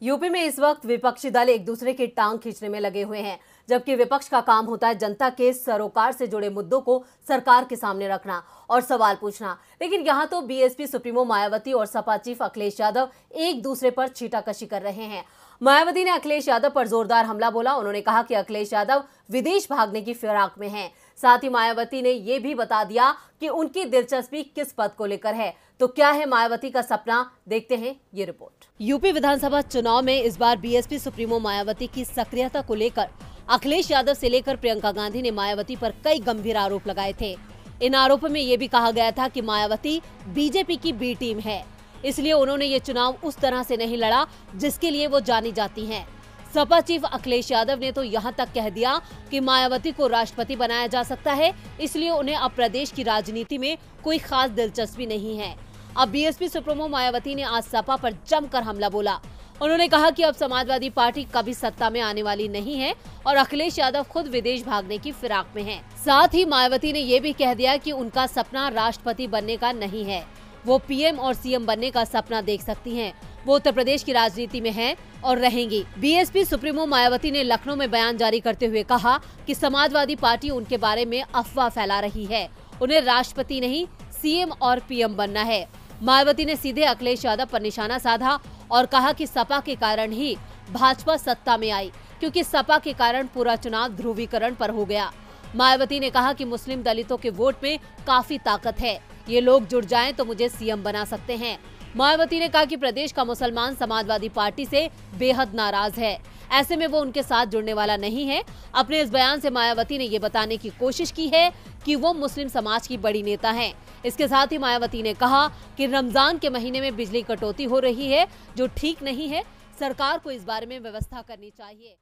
UP में इस वक्त विपक्षी दल एक दूसरे की टांग खींचने में लगे हुए हैं, जबकि विपक्ष का काम होता है जनता के सरोकार से जुड़े मुद्दों को सरकार के सामने रखना और सवाल पूछना। लेकिन यहां तो बीएसपी सुप्रीमो मायावती और सपा चीफ अखिलेश यादव एक दूसरे पर छींटाकशी कर रहे हैं। मायावती ने अखिलेश यादव पर जोरदार हमला बोला। उन्होंने कहा कि अखिलेश यादव विदेश भागने की फिराक में हैं। साथ ही मायावती ने यह भी बता दिया कि उनकी दिलचस्पी किस पद को लेकर है। तो क्या है मायावती का सपना, देखते हैं ये रिपोर्ट। यूपी विधानसभा चुनाव में इस बार बीएसपी सुप्रीमो मायावती की सक्रियता को लेकर अखिलेश यादव से लेकर प्रियंका गांधी ने मायावती पर कई गंभीर आरोप लगाए थे। इन आरोपों में ये भी कहा गया था कि मायावती बीजेपी की बी टीम है, इसलिए उन्होंने ये चुनाव उस तरह से नहीं लड़ा जिसके लिए वो जानी जाती हैं। सपा चीफ अखिलेश यादव ने तो यहाँ तक कह दिया कि मायावती को राष्ट्रपति बनाया जा सकता है, इसलिए उन्हें अब प्रदेश की राजनीति में कोई खास दिलचस्पी नहीं है। अब बीएसपी सुप्रीमो मायावती ने आज सपा पर जमकर हमला बोला। उन्होंने कहा कि अब समाजवादी पार्टी कभी सत्ता में आने वाली नहीं है और अखिलेश यादव खुद विदेश भागने की फिराक में हैं। साथ ही मायावती ने ये भी कह दिया कि उनका सपना राष्ट्रपति बनने का नहीं है, वो पीएम और सीएम बनने का सपना देख सकती हैं। वो उत्तर प्रदेश की राजनीति में हैं और रहेंगी। बीएसपी सुप्रीमो मायावती ने लखनऊ में बयान जारी करते हुए कहा कि समाजवादी पार्टी उनके बारे में अफवाह फैला रही है। उन्हें राष्ट्रपति नहीं, सीएम और पीएम बनना है। मायावती ने सीधे अखिलेश यादव पर निशाना साधा और कहा कि सपा के कारण ही भाजपा सत्ता में आई, क्योंकि सपा के कारण पूरा चुनाव ध्रुवीकरण पर हो गया। मायावती ने कहा कि मुस्लिम दलितों के वोट में काफी ताकत है, ये लोग जुड़ जाएं तो मुझे सीएम बना सकते हैं। मायावती ने कहा कि प्रदेश का मुसलमान समाजवादी पार्टी से बेहद नाराज है, ऐसे में वो उनके साथ जुड़ने वाला नहीं है। अपने इस बयान से मायावती ने ये बताने की कोशिश की है कि वो मुस्लिम समाज की बड़ी नेता हैं। इसके साथ ही मायावती ने कहा कि रमजान के महीने में बिजली कटौती हो रही है, जो ठीक नहीं है। सरकार को इस बारे में व्यवस्था करनी चाहिए।